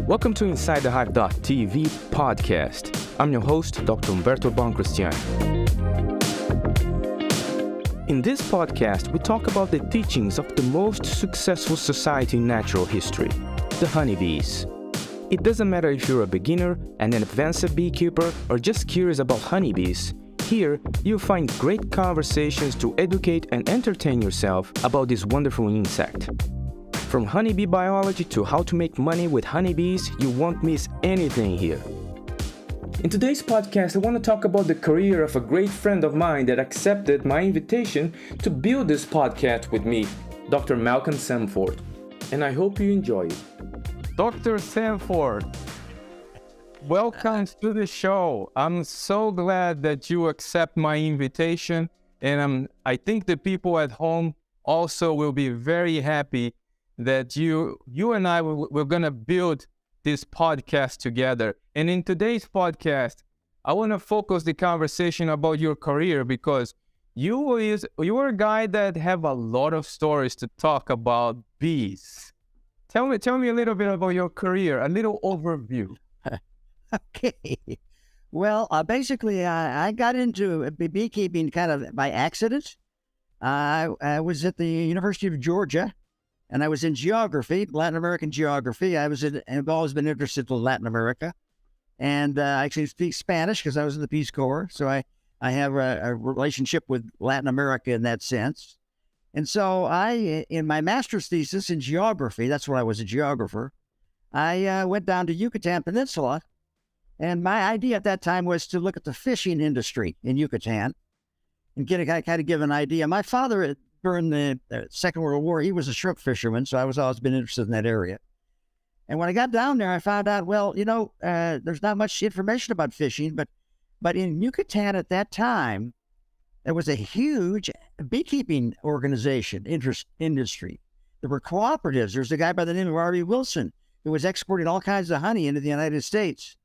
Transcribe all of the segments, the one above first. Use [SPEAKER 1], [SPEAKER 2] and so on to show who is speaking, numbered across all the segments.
[SPEAKER 1] Welcome to inspiring.TV podcast. I'm your host, Dr. Umberto Boncristiani. In this podcast, we talk about the teachings of the most successful society in natural history, the honeybees. It doesn't matter if you're a beginner, an advanced beekeeper, or just curious about honeybees. Here, you'll find great conversations to educate and entertain yourself about this wonderful insect. From honeybee biology to how to make money with honeybees, you won't miss anything here. In today's podcast, I want to talk about the career of a great friend of mine that accepted my invitation to build this podcast with me, Dr. Malcolm Sanford. And I hope you enjoy it. Dr. Sanford, welcome to the show. I'm so glad that you accept my invitation, and I think the people at home also will be very happy that you and I we're gonna build this podcast together. And in today's podcast, I want to focus the conversation about your career because you're a guy that have a lot of stories to talk about bees. Tell me a little bit about your career, a little overview.
[SPEAKER 2] Okay. Well, basically, I got into beekeeping kind of by accident. I was at the University of Georgia, and I was in geography, Latin American geography. I've always been interested in Latin America, and I actually speak Spanish because I was in the Peace Corps, so I have a relationship with Latin America in that sense. And so in my master's thesis in geography, that's where I was a geographer, I went down to Yucatan Peninsula, and my idea at that time was to look at the fishing industry in Yucatan and kind of give an idea. My father, during the Second World War, he was a shrimp fisherman, so I was always been interested in that area. And when I got down there, I found out, there's not much information about fishing, but in Yucatan at that time, there was a huge beekeeping organization, industry. There were cooperatives. There was a guy by the name of R.B. Wilson who was exporting all kinds of honey into the United States.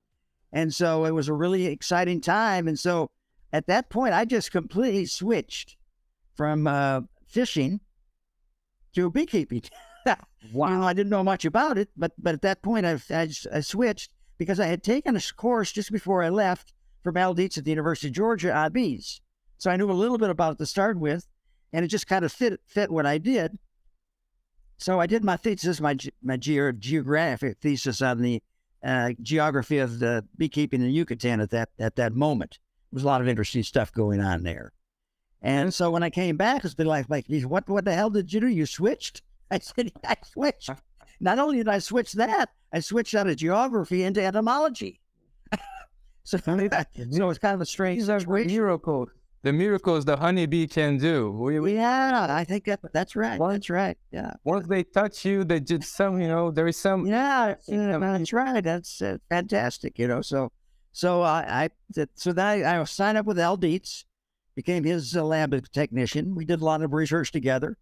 [SPEAKER 2] And so it was a really exciting time. And so at that point, I just completely switched from fishing to beekeeping. Wow. I didn't know much about it, but at that point, I switched because I had taken a course just before I left from Dietz at the University of Georgia on bees. So I knew a little bit about it to start with, and it just kind of fit what I did. So I did my thesis, my geographic thesis on the geography of the beekeeping in Yucatan at that moment. There was a lot of interesting stuff going on there. And so when I came back, it's been like what the hell did you do? You switched? I said, I switched. Not only did I switch that, I switched out of geography into entomology. So it's kind of a strange situation.
[SPEAKER 1] The miracles the honeybee can do.
[SPEAKER 2] Yeah, I think that's right. That's right. Yeah.
[SPEAKER 1] Once they touch you, they just there is some.
[SPEAKER 2] Yeah, that's right. That's fantastic. So I signed up with Dietz, became his lab technician. We did a lot of research together,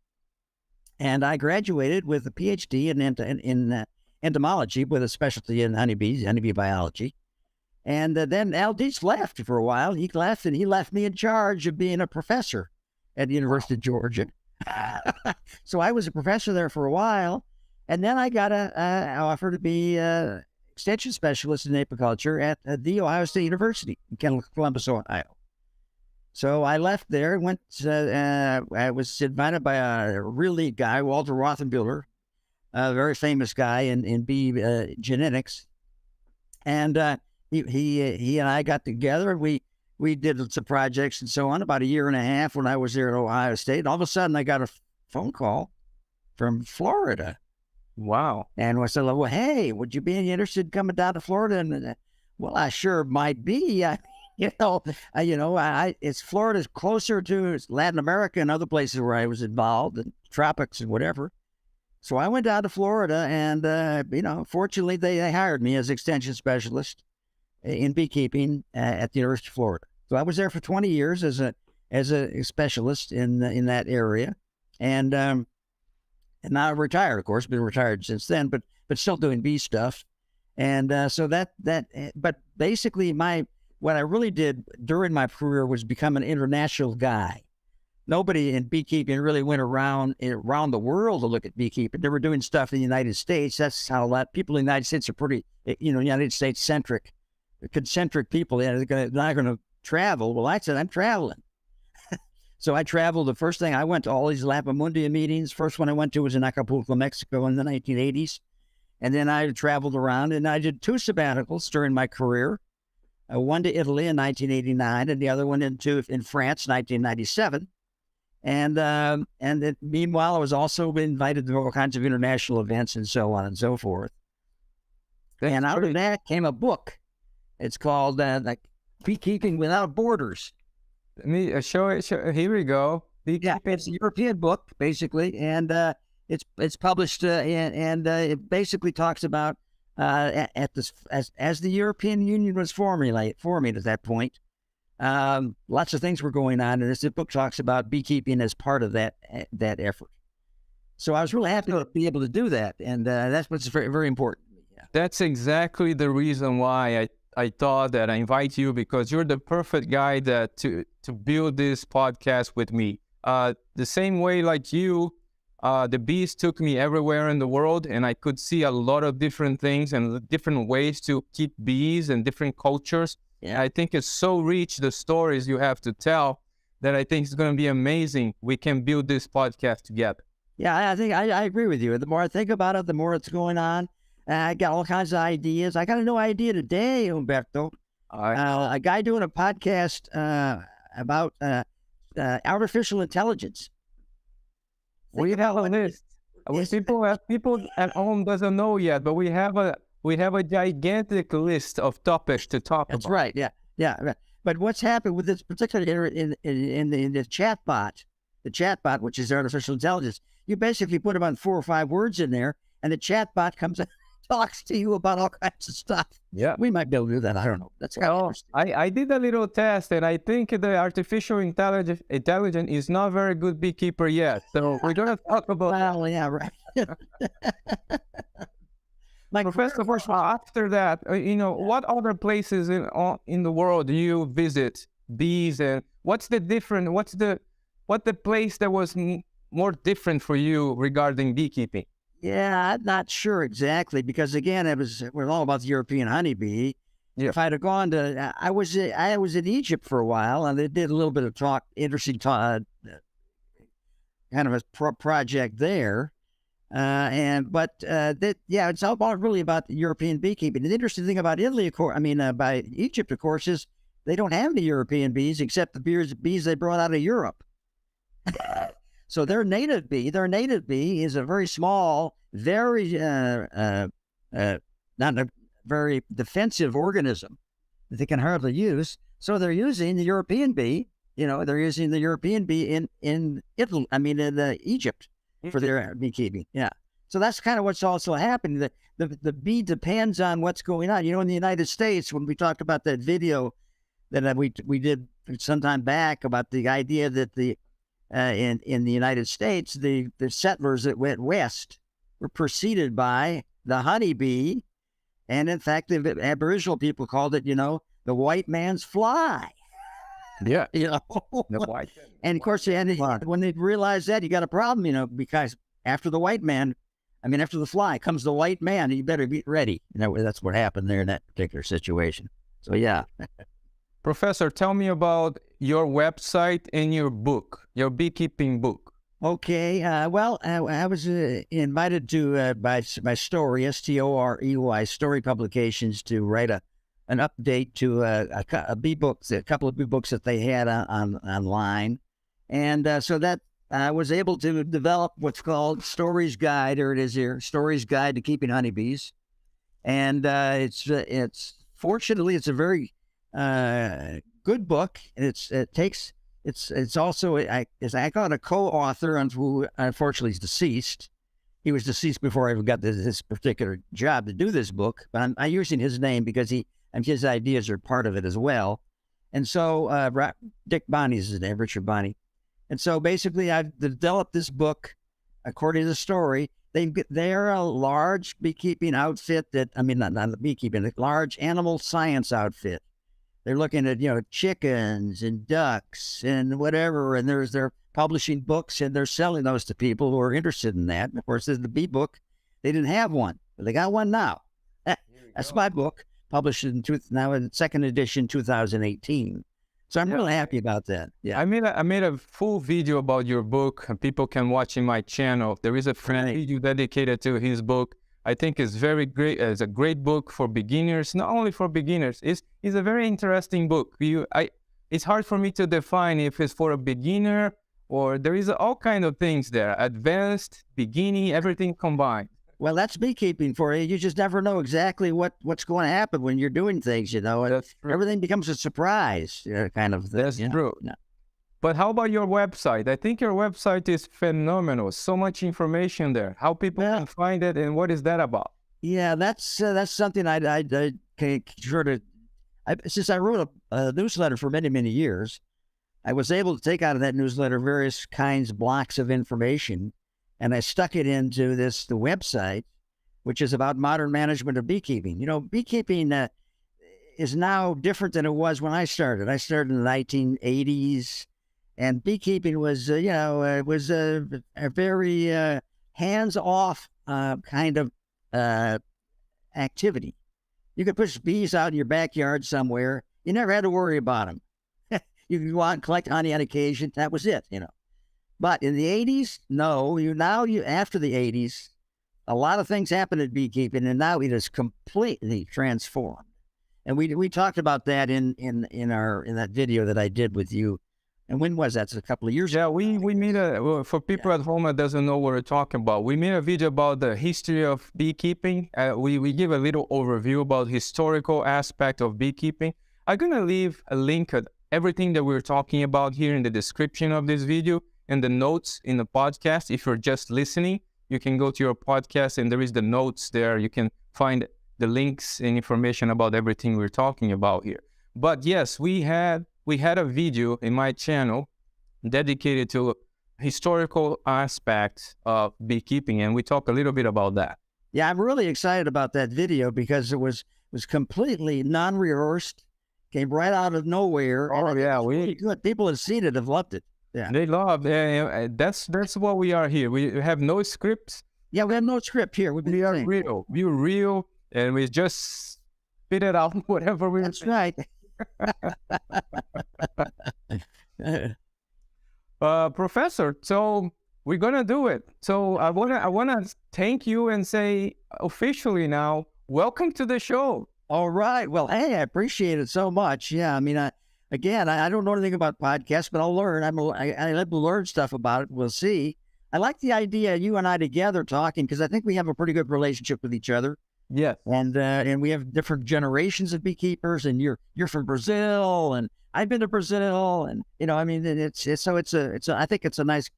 [SPEAKER 2] and I graduated with a PhD in entomology with a specialty in honeybees, honeybee biology. And then Dietz left for a while. He left, and he left me in charge of being a professor at the University of Georgia. So I was a professor there for a while, and then I got an offer to be extension specialist in apiculture at the Ohio State University in Columbus, Ohio. So I left there and went. I was invited by a real neat guy, Walter Rothenbuehler, a very famous guy in bee genetics, and he and I got together. We did some projects and so on. About a year and a half when I was there at Ohio State, and all of a sudden I got a phone call from Florida.
[SPEAKER 1] Wow! And
[SPEAKER 2] I said, "Well, hey, would you be interested in coming down to Florida?" And well, I sure might be. It's Florida's closer to Latin America and other places where I was involved, and tropics and whatever. So I went down to Florida, and fortunately they hired me as extension specialist in beekeeping at the University of Florida. So I was there for 20 years as a specialist in that area, and now I've retired. Of course, been retired since then, but still doing bee stuff. And but basically what I really did during my career was become an international guy. nobody in beekeeping really went around the world to look at beekeeping. They were doing stuff in the United States. That's how a lot of people in the United States are pretty, United States centric, concentric people. They're not going to travel. Well, I said, I'm traveling. So I traveled. The first thing, I went to all these Lapamundia meetings. First one I went to was in Acapulco, Mexico in the 1980s. And then I traveled around, and I did 2 sabbaticals during my career. One to Italy in 1989, and the other one in France, 1997. Meanwhile, I was also invited to all kinds of international events and so on and so forth. And out of that came a book. It's called like Beekeeping Without Borders.
[SPEAKER 1] Let me show it. Here we go.
[SPEAKER 2] Yeah, it's a European book, basically, and it's published, and it basically talks about as the European Union was forming at that point. Lots of things were going on, and this book talks about beekeeping as part of that effort. So I was really happy to be able to do that, and that's what's very, very important. Yeah.
[SPEAKER 1] That's exactly the reason why I thought that I invite you, because you're the perfect guy to build this podcast with me. The same way like you, the bees took me everywhere in the world, and I could see a lot of different things and different ways to keep bees and different cultures. Yeah. I think it's so rich, the stories you have to tell, that I think it's going to be amazing. We can build this podcast together.
[SPEAKER 2] Yeah, I think I agree with you. The more I think about it, the more it's going on. I got all kinds of ideas. I got a new idea today, Humberto. A guy doing a podcast about artificial intelligence.
[SPEAKER 1] We have a list. People at home doesn't know yet, but we have a gigantic list of topics to talk about.
[SPEAKER 2] That's right. Yeah. Right. But what's happened with this particular in the chatbot, which is artificial intelligence, you basically put about 4 or 5 words in there, and the chatbot comes and talks to you about all kinds of stuff.
[SPEAKER 1] Yeah,
[SPEAKER 2] we might be able to do that. I don't know. That's kind of interesting.
[SPEAKER 1] I did a little test, and I think the artificial intelligence is not a very good beekeeper yet. So we're going to talk about.
[SPEAKER 2] Well, yeah, right.
[SPEAKER 1] Professor, after that, what other places in the world do you visit bees, and what's the different? What the place that was more different for you regarding beekeeping?
[SPEAKER 2] Yeah, I'm not sure exactly, because again, it was all about the European honeybee. Yeah. If I'd have gone to, I was in Egypt for a while, and they did a little bit of interesting kind of a project there. It's all really about the European beekeeping. The interesting thing about Italy, of course, by Egypt, of course, is they don't have any European bees except the bees they brought out of Europe. So their native bee is a very small, very not a very defensive organism that they can hardly use. So they're using the European bee. They're using the European bee in Italy. In Egypt for their beekeeping. Yeah. So that's kind of what's also happening. The bee depends on what's going on. In the United States, when we talked about that video that we did some time back about the idea that in the United States, the settlers that went west were preceded by the honeybee, and in fact, the Aboriginal people called it, the white man's fly.
[SPEAKER 1] Yeah,
[SPEAKER 2] the white. And of course, when they realized that, you got a problem, because after the fly comes the white man, you better be ready. That's what happened there in that particular situation. So yeah.
[SPEAKER 1] Professor, tell me about your website and your book, your beekeeping book.
[SPEAKER 2] Okay. I was invited to by Story, Storey, Story Publications, to write an update to a bee book, a couple of bee books that they had online, and so that I was able to develop what's called Story's Guide. There it is here, Story's Guide to Keeping Honeybees, and it's fortunately it's a very good book. It's also I got a co-author who unfortunately is deceased. He was deceased before I even got this particular job to do this book, but I'm using his name because his ideas are part of it as well. And so Dick Bonney's his name, Richard Bonney. And so basically I've developed this book according to the story. They're a large beekeeping outfit not beekeeping, a large animal science outfit. They're looking at, chickens and ducks and whatever, and they're publishing books, and they're selling those to people who are interested in that. And of course, there's the bee book. They didn't have one, but they got one now. That's my book, published now in second edition, 2018. So I'm really happy about that. Yeah,
[SPEAKER 1] I made a full video about your book, and people can watch in my channel. There is a free video dedicated to his book. I think it's very great. It's a great book for beginners, not only for beginners. It's a very interesting book. It's hard for me to define if it's for a beginner or there is all kind of things there. Advanced, beginning, everything combined.
[SPEAKER 2] Well, that's beekeeping for you. You just never know exactly what's going to happen when you're doing things, And everything becomes a surprise, kind of thing.
[SPEAKER 1] That's true. Yeah. But how about your website? I think your website is phenomenal. So much information there. How people can find it, and what is that about?
[SPEAKER 2] Yeah, that's something I sort of. Since I wrote a newsletter for many, many years, I was able to take out of that newsletter various blocks of information, and I stuck it into the website, which is about modern management of beekeeping. Beekeeping is now different than it was when I started. I started in the 1980s, and beekeeping was, it was a very hands-off kind of activity. You could push bees out in your backyard somewhere. You never had to worry about them. You could go out and collect honey on occasion. That was it, But in the 80s, no. After the 80s, a lot of things happened in beekeeping, and now it is completely transformed. And we talked about that in that video that I did with you. And when was that? It's a couple of years ago.
[SPEAKER 1] Yeah, we made for people at home that doesn't know what we're talking about, we made a video about the history of beekeeping. We give a little overview about historical aspect of beekeeping. I'm going to leave a link at everything that we're talking about here in the description of this video and the notes in the podcast. If you're just listening, you can go to your podcast and there is the notes there. You can find the links and information about everything we're talking about here. But yes, we had a video in my channel dedicated to historical aspects of beekeeping, and we talk a little bit about that.
[SPEAKER 2] Yeah, I'm really excited about that video because it was completely non-rehearsed, came right out of nowhere.
[SPEAKER 1] Oh yeah,
[SPEAKER 2] really good. People have seen it, have loved it. Yeah,
[SPEAKER 1] they love. That's what we are here. We have no scripts.
[SPEAKER 2] Yeah, we have no script here.
[SPEAKER 1] We are real. We're real, and we just spit it out whatever we.
[SPEAKER 2] That's right.
[SPEAKER 1] Professor, so we're gonna do it. So I wanna thank you and say officially now, welcome to the show.
[SPEAKER 2] All right. Well, hey, I appreciate it so much. Yeah, I mean, I don't know anything about podcasts, but I'll learn. I like to learn stuff about it. We'll see. I like the idea of you and I together talking because I think we have a pretty good relationship with each other.
[SPEAKER 1] Yes.
[SPEAKER 2] And we have different generations of beekeepers, and you're from Brazil, and I've been to Brazil, and I mean, I think it's a nice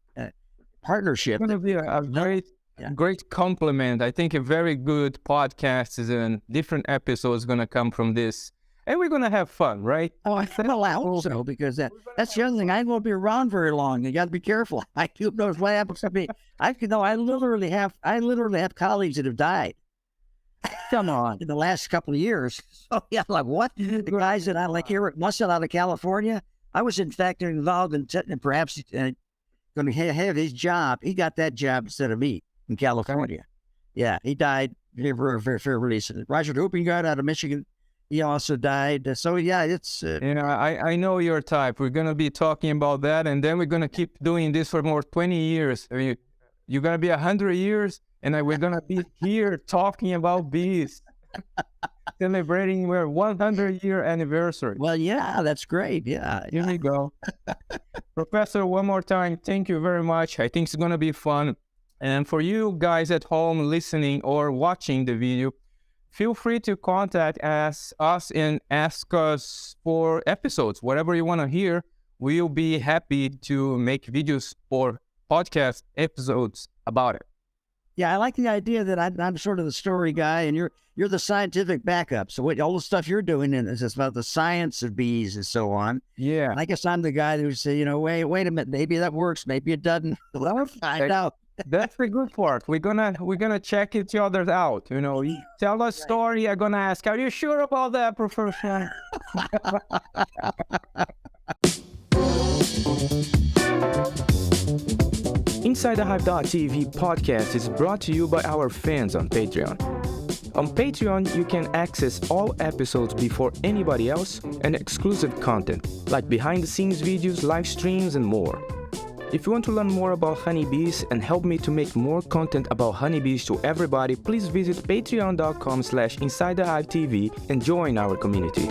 [SPEAKER 2] partnership.
[SPEAKER 1] It's going to be a great compliment. I think a very good podcast is in different episodes going to come from this, and we're going to have fun, right?
[SPEAKER 2] Oh, I hope so, because that's the other thing. I won't be around very long. You got to be careful. Who knows what happens to me? I literally have colleagues that have died. Come on, in the last couple of years. So yeah, like what? The guys that I like here at Muscle out of California, I was in fact involved in perhaps going to have his job. He got that job instead of me in California. Yeah, he died very, very, very recently. Roger Hoopingard out of Michigan, he also died. So yeah, it's...
[SPEAKER 1] I know your type. We're going to be talking about that, and then we're going to keep doing this for more 20 years. I mean, you're going to be 100 years, and we're going to be here talking about bees, celebrating our 100-year anniversary.
[SPEAKER 2] Well, yeah, that's great. Yeah.
[SPEAKER 1] Here we go. Professor, one more time, thank you very much. I think it's going to be fun. And for you guys at home listening or watching the video, feel free to contact us and ask us for episodes. Whatever you want to hear, we'll be happy to make videos or podcast episodes about it.
[SPEAKER 2] Yeah, I like the idea that I'm sort of the story guy, and you're the scientific backup. So all the stuff you're doing is about the science of bees and so on.
[SPEAKER 1] Yeah,
[SPEAKER 2] and I guess I'm the guy who say, wait a minute, maybe that works, maybe it doesn't. We'll find out.
[SPEAKER 1] That's the good part. We're gonna check each other out. You tell a story, I'm gonna ask, are you sure about that, Professor? Inside the Hive.tv podcast is brought to you by our fans on Patreon. On Patreon, you can access all episodes before anybody else and exclusive content, like behind-the-scenes videos, live streams, and more. If you want to learn more about honeybees and help me to make more content about honeybees to everybody, please visit patreon.com/InsideTheHiveTV and join our community.